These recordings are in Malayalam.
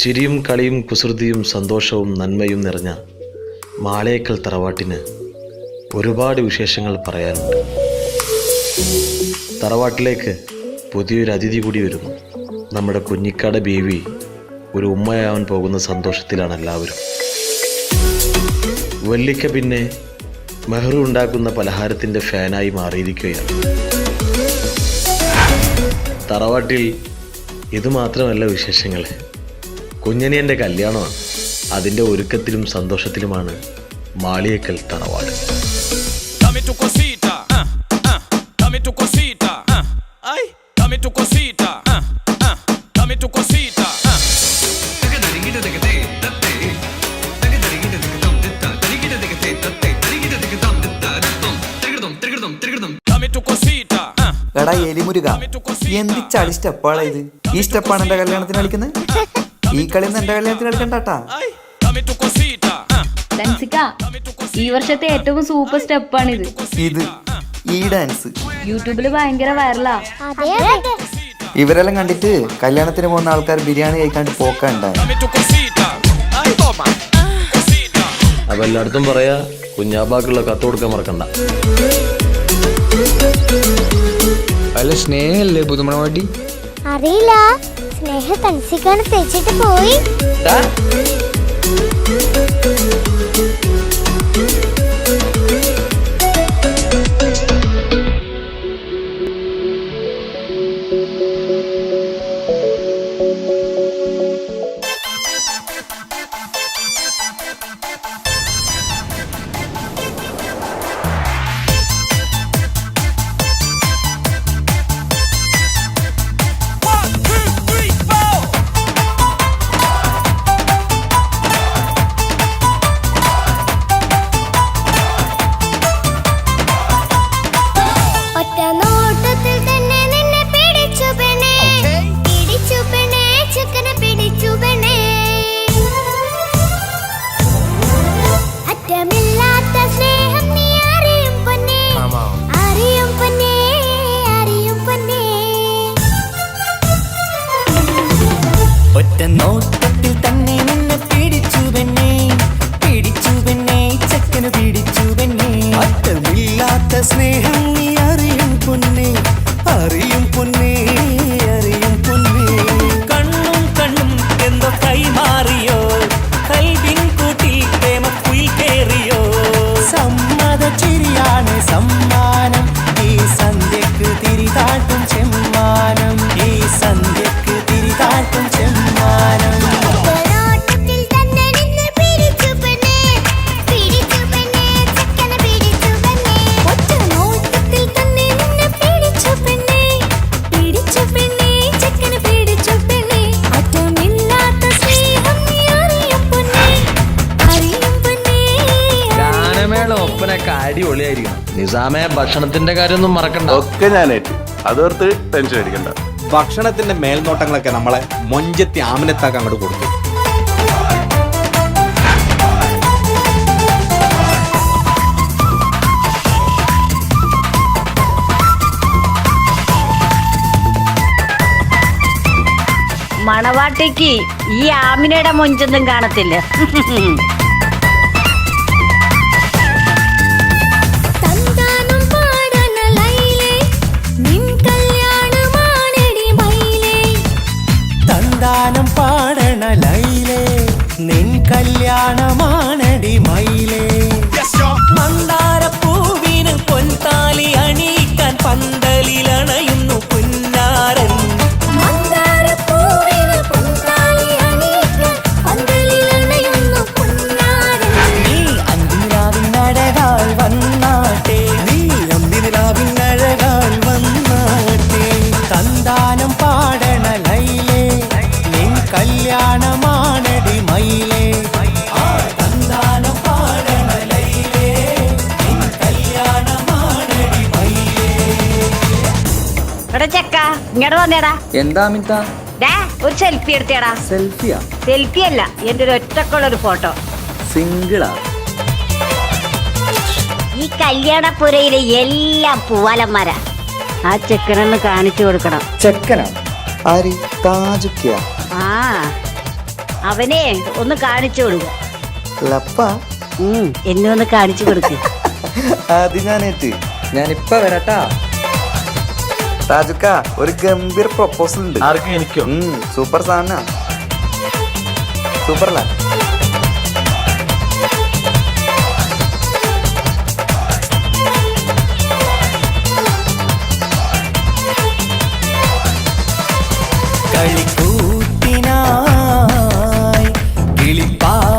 ചിരിയും കളിയും കുസൃതിയും സന്തോഷവും നന്മയും നിറഞ്ഞ മാളേക്കൽ തറവാട്ടിന് ഒരുപാട് വിശേഷങ്ങൾ പറയാനുണ്ട്. തറവാട്ടിലേക്ക് പുതിയൊരു അതിഥി കൂടി വരുന്നു. നമ്മുടെ കുഞ്ഞിക്കാട് ബീവി ഒരു ഉമ്മയാവാൻ പോകുന്ന സന്തോഷത്തിലാണ് എല്ലാവരും. വല്ലിക്ക പിന്നെ മെഹ്റു ഉണ്ടാക്കുന്ന പലഹാരത്തിൻ്റെ ഫാനായി മാറിയിരിക്കുകയാണ്. തറവാട്ടിൽ ഇതുമാത്രമല്ല വിശേഷങ്ങൾ. കുഞ്ഞനിയൻ്റെ കല്യാണമാണ്. അതിൻ്റെ ഒരുക്കത്തിലും സന്തോഷത്തിലുമാണ് മാളിയേക്കൽ തറവാട്. എടാ എലിമുരുക, എന്ത് ചളി സ്റ്റെപ്പാണ് ഇത്? ഈ സ്റ്റെപ്പാണ് എന്റെ കല്യാണത്തിന് കളിക്കുന്നത്? ഈ കളി എന്റെ കല്യാണത്തിന് കളിക്കണ്ടാട്ടാ. ഈ വർഷത്തെ ഏറ്റവും സൂപ്പർ സ്റ്റെപ്പാണിത്. ഈ ഡാൻസ് യൂട്യൂബില് ഭയങ്കര വൈറലാ. ഇവരെല്ലാം കണ്ടിട്ട് കല്യാണത്തിന് പോകുന്ന ആൾക്കാർ ബിരിയാണി കഴിക്കാണ്ട് പോക്കണ്ടായി. അപ്പൊ എല്ലായിടത്തും പറയാ, കുഞ്ഞാബാക്കുള്ള കത്ത് കൊടുക്കാൻ മറക്കണ്ട. അല്ല, സ്നേഹല്ലേ പുതുമണവാട്ടി? അറിയില്ല, സ്നേഹ തൻസിക്കാണ് തെച്ചിട്ട് പോയി. നോട്ടത്തിൽ തന്നെ നിന്നെ പിടിച്ചു പെണ്ണേ, പിടിച്ചു പെണ്ണേ, ചക്കന് പിടിച്ചു പെണ്ണേ. അറ്റമില്ലാത്ത സ്നേഹം നീ അറിയും പൊന്നേ, അറിയും പൊന്നേ, അറിയും പൊന്നേ. കണ്ണും കണ്ണും എന്തോ കൈമാറിയോ, കൽവിൻ കൂട്ടിൽ പ്രേമക്കുയിൽ കേറിയോ. സമ്മത ചിരിയാണ് സമ്മാനം, ഈ സന്ധ്യക്ക് തിരിതാട്ടും ചെമ്മാനം, ഈ സന്ധ്യക്ക് തിരിതാട്ടും ചെമ്മാനം. ഒപ്പനൊക്കെ അടിപൊളിയായിരിക്കണം. നിസാമെ, ഭക്ഷണത്തിന്റെ കാര്യമൊന്നും മറക്കണ്ട. ഒക്കെ ഞാനേറ്റ്, അതോർത്ത് ടെൻഷൻ അടിക്കണ്ട. ഭക്ഷണത്തിന്റെ മേൽനോട്ടങ്ങളൊക്കെ നമ്മളെ മൊഞ്ചത്തി ആമിനത്താക്ക് അങ്ങോട്ട് കൊടുത്തു. മണവാട്ടിക്ക് ഈ ആമിനയുടെ മൊഞ്ചൊന്നും കാണത്തില്ല. തന്താനം പാടണ ലൈലേ, നിൻ കല്യാണമാണടി മയിലേ. മന്ദാരപ്പൂവിന് പൊൻതാലി അണിയിക്കാൻ പന്തലിലണയുന്നു പുന്നാരൻ. നീ അന്തിരാവിനഴകാൽ വന്നാട്ടെ, നീ അന്തിരാവിനഴകാൽ വന്നാട്ടെ. തന്താനം പാടണ ലൈലേ, നിൻ കല്യാണമാണടി മയിലേ. തന്താനം പാടണ ലൈലേ, നിൻ കല്യാണമാണടി മയിലേ. എടാ ചെക്ക, ഇങ്ങോട്ട് വന്നേടാ. എന്താ അമിത? ഒരു സെൽഫി എടുത്തേടാ. സെൽഫിയാ? സെൽഫി അല്ല, എന്റെ ഒരു ഒറ്റക്കുള്ളൊരു ഫോട്ടോ. സിംഗിളാ? ഈ കല്യാണപ്പുരയിലെ എല്ലാം പൂവാലന്മാരാ. ആ ചെക്കനൊന്ന് കാണിച്ചു കൊടുക്കണം. ചെക്കനാ? ആര്? താജുക്കിയ? ആ അവനെ ഒന്ന് കാണിച്ചു കൊടുക്ക. ലപ്പ എന്നെ ഒന്ന് കാണിച്ചു കൊടുക്ക. അത് ഞാനേറ്റ്. ഞാനിപ്പ വരാട്ടാ. താജുക്ക ഒരു ഗംഭീർ പ്രൊപ്പോസൽ ഉണ്ട്. ആർക്കും എനിക്കോ? സൂപ്പർ സാധന, സൂപ്പർല. കളിക്കൂത്തിനായി കിളിപ്പാട്ടുമായി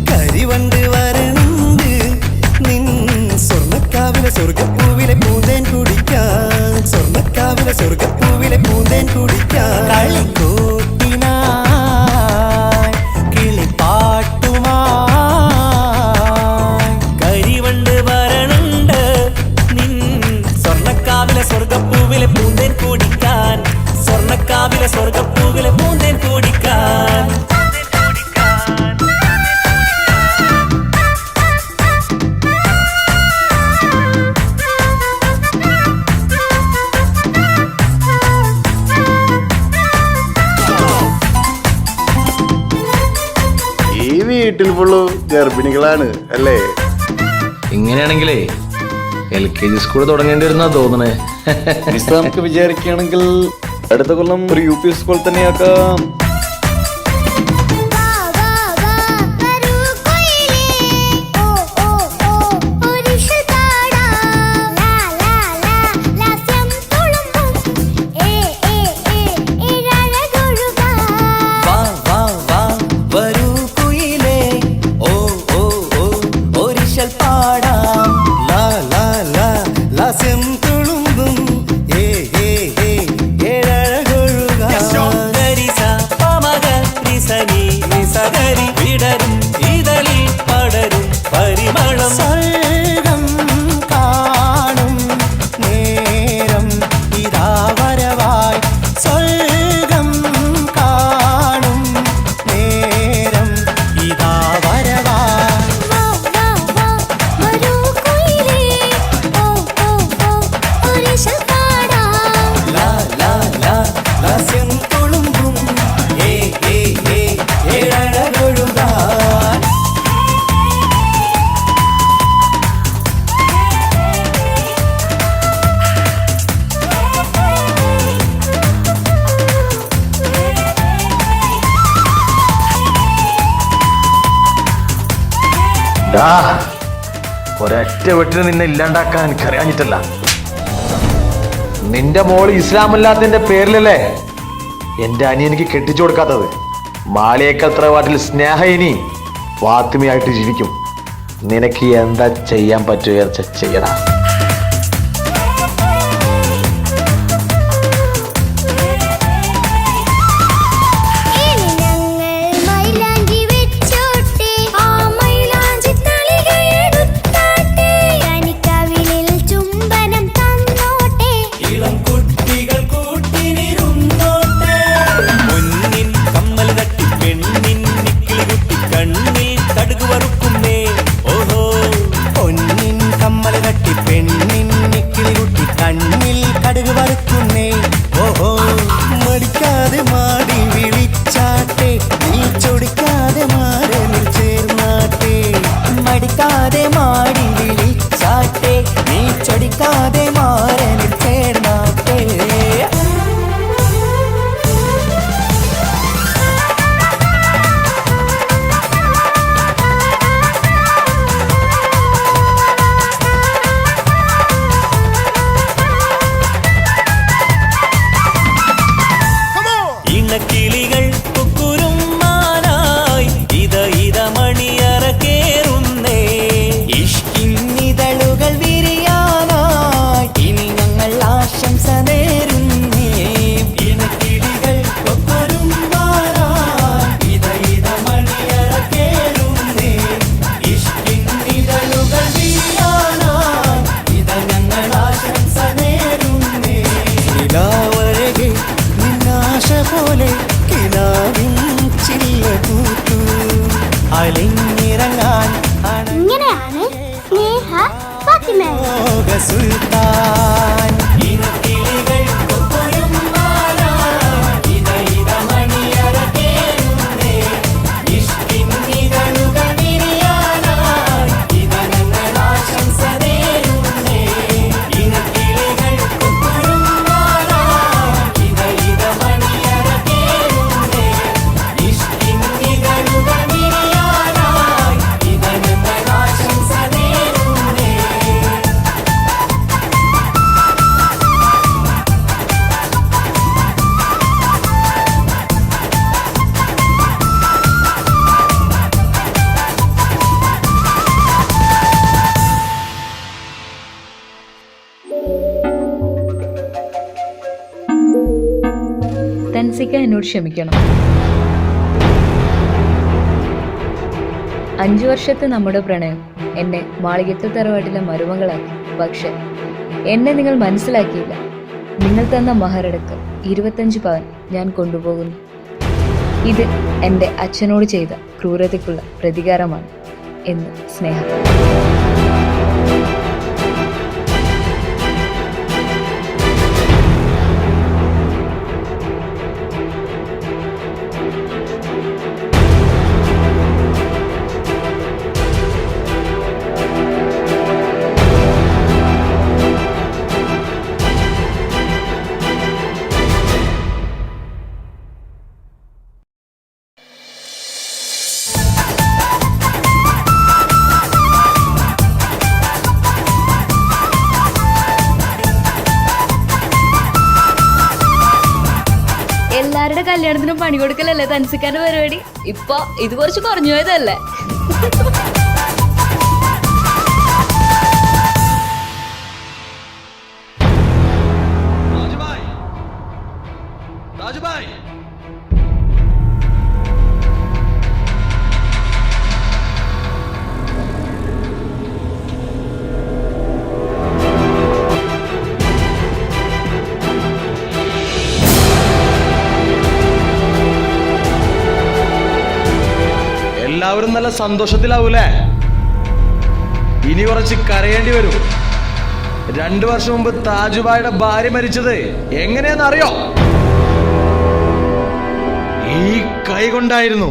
കരിവണ്ട് വരണ്ട് നിൻ സ്വർണ്ണക്കാവിലെ സ്വർഗപ്പൂവിലെ പൂന്തേൻ കുടിക്കാൻ, സ്വർണ്ണക്കാവിലെ സ്വർഗപ്പൂവിലെ പൂന്തേൻ കുടിക്കാൻ. കളിക്കൂത്തിനായി കിളിപ്പാട്ടുമായി കരിവണ്ട് വരണ്ട് നിൻ സ്വർണ്ണക്കാവിലെ സ്വർഗപ്പൂവിലെ പൂന്തേൻ കുടിക്കാൻ, സ്വർണ്ണക്കാവിലെ സ്വർഗപ്പൂവിലെ പൂന്തേൻ കുടിക്കാൻ. ഈ വീട്ടിൽ ഫുള്ളു ഗർഭിണികളാണ് അല്ലേ? ഇങ്ങനെയാണെങ്കിലേ LKG സ്കൂൾ തുടങ്ങേണ്ടി വരുന്നാ തോന്നണേ. നമുക്ക് വിചാരിക്കുകയാണെങ്കിൽ അടുത്ത കൊല്ലം ഒരു UP സ്കൂൾ തന്നെയാക്കാം. വാ വാ വാ വരൂ കൊയിലേ ഓ ഓ ഓ ഒരിഷൽ പാടാം ലാ ലാ ലാ ലാസ്യം തുളുമ്പും ഏ ഏ ഏ ഇഴഴകൊഴുകാം. വാ വാ വാ വരൂ കുയിലേ ഓ ഓ ഓ ഒരിശൽ പാടാം ലാ ലാ ലാ ലാസ്യം തുളുമ്പും ഏ ഏ ഏ ഏഴഴകൊഴുകാം. ഗരിസ പമഗ റിസനി നിസഗരി വിടരും ഇതളിൽ പടരും പരിമളം. സ്വർഗം കാണും നേരം ഇതാ വരവായി, സ്വർഗം കാണും നേരം ഇതാ വരവായി. വാ വാ വാ വരൂ കൊയിലേ ഓ ഓ ഓ ഒരിഷൽ പാടാം. ലാ ലാ ലാ ലാസ്യം തുളുമ്പും ഏ ഏ ഏ ഏഴഴകൊഴുകാൻ. ഒരൊറ്റ വീട്ടിൽ നിന്നെ ഇല്ലാണ്ടാക്കാൻ എനിക്കറിയാഞ്ഞിട്ടല്ല. നിന്റെ മോള് ഇസ്ലാമല്ലാത്തതിന്റെ പേരിലല്ലേ എന്റെ അനിയനിക്ക് കെട്ടിച്ചു കൊടുക്കാത്തത്. മാളിയേക്കൽ തറവാട്ടിൽ സ്നേഹ ഇനി ഫാത്തിമയായിട്ട് ജീവിക്കും. നിനക്ക് എന്താ ചെയ്യാൻ പറ്റുക ചെയ്യടാ. ഇനി ഞങ്ങൾ മൈലാഞ്ചി വെച്ചോട്ടെ, ആ മൈലാഞ്ചി തളിക എടുത്താട്ടെ, കനിക്കവിളിൽ ചുംബനം തന്നോട്ടെ. ഇളം കുട്ടികൾ കൂട്ടിനിരുന്നോട്ടെ, പൊന്നിൻ കമ്മൽ തട്ടി പെണ്ണിൻ നിക്കിളി കുട്ടി കണ്ണിൽ കടുക് വറുക്കുന്നേ. ഓഹോ പൊന്നിൻ കമ്മൽ തട്ടി പെണ്ണിൻ നിക്കിളി കുട്ടി കണ്ണിൽ കടുക് വറുക്കുന്നേ. ഓഹോ മടിക്കാതെ മാടി വിളിച്ചാട്ടെ, നീ ചൊടിക്കാതെ മാറനിൽ ചേർന്നാട്ടെ. മടിക്കാതെ മാടി വിളിച്ചാട്ടെ, നീ ചൊടിക്കാതെ മാറനിൽ ചേർന്നാട്ടെ. ഇണക്കിളികൾ കുക്കുരും മാനായി ഇത ഇത മണിയറ കേറുന്നേ. ഇഷ്കിന്നിതളുകൾ വിരിയാനായി ഇനി ഞങ്ങൾ ആശംസ നേരുന്നേ. ഇണക്കിളികൾ കുക്കുരും മാനായി ഇത ഇത മണിയറ കേറുന്നേ. ഇഷ്കിന്നിതളുകൾ വിരിയാനായി ഇത ഞങ്ങൾ ആശംസ നേരുന്നേ. നിലാവഴകെ നിന്നാശ പോലെ കിനാവിൻ ചില്ല കൂത്തു അലിഞ്ഞിറങ്ങാൻ ഇങ്ങനെയാണ് സ്നേഹ ഫാത്തിമ. സുൽത്താൻ. ഇനക്കിളികൾ കൊക്കൊരും മാല, ഇത ഇത തൻസിക്ക എന്നോട് ക്ഷമിക്കണം. 5 വർഷത്തെ നമ്മുടെ പ്രണയം എന്നെ മാളികത്തെ തറവാട്ടിലെ മരുമകളാക്കി. പക്ഷെ എന്നെ നിങ്ങൾ മനസ്സിലാക്കിയില്ല. നിങ്ങൾ തന്ന മഹറടക്കം 25 പവൻ ഞാൻ കൊണ്ടുപോകുന്നു. ഇത് എൻ്റെ അച്ഛനോട് ചെയ്ത ക്രൂരതയ്ക്കുള്ള പ്രതികാരമാണ് എന്ന് സ്നേഹ. എല്ലാവരുടെ കല്യാണത്തിനും പണി കൊടുക്കലല്ലേ തൻസിക്കാന്റെ പരിപാടി. ഇപ്പൊ ഇത് കുറച്ച് കുറഞ്ഞു പോയതല്ലേ? എല്ലാവരും നല്ല സന്തോഷത്തിലാവൂലേ? ഇനി കുറച്ച് കരയേണ്ടി വരും. 2 വർഷം മുമ്പ് താജുബായുടെ ഭാര്യ മരിച്ചത് എങ്ങനെയാന്ന് അറിയോ? ഈ കൈ കൊണ്ടായിരുന്നു.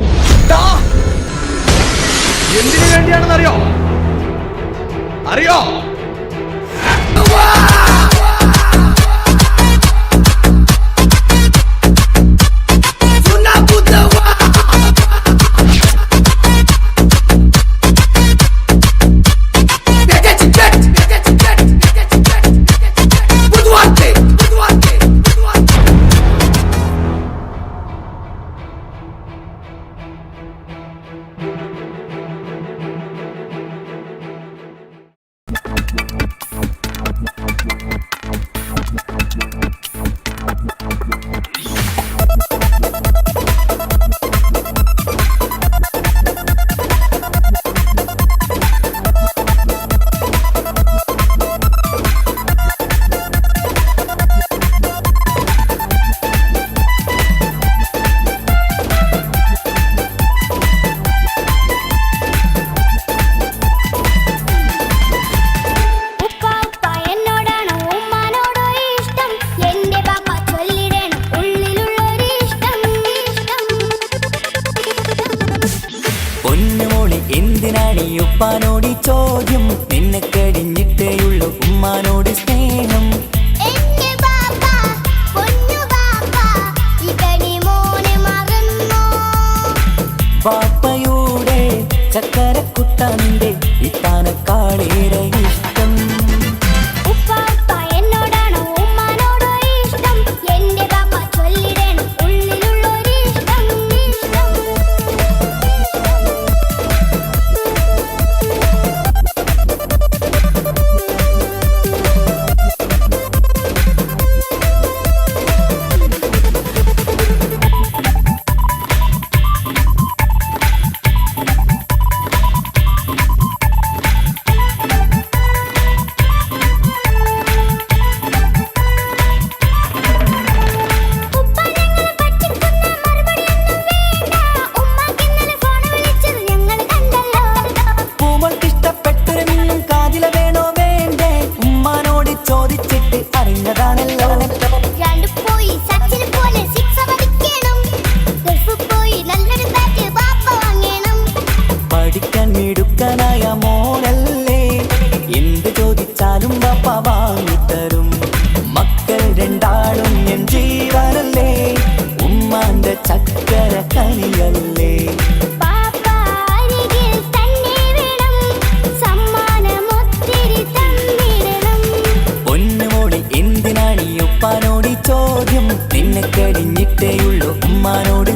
എന്തിനു വേണ്ടിയാണെന്ന് അറിയോ? അറിയോ? എന്തിനാണ് ഉപ്പാനോട് ചോദ്യം? നിന്നെ കഴിഞ്ഞിട്ടേയുള്ളൂ ഉമ്മാനോട് സ്നേഹം. ബാപ്പയുടെ ചക്കരക്കുട്ടന്റെ ഇത്താനക്കാളേറെ ഇഷ്ടം. മിടുക്കനായ മോനല്ലേ, എന്ത് ചോദിച്ചാലും ബാപ്പ വാങ്ങിത്തരും. മക്കൾ 2 എൻ ജീവനല്ലേ, ഉമ്മാന്റെ ചക്കര കനിയല്ലേ. പൊന്നുമോളി എന്തിനാണ് ഉപ്പാനോട് ചോദ്യം? നിന്നെ കഴിഞ്ഞിട്ടേയുള്ളൂ ഉമ്മാനോട്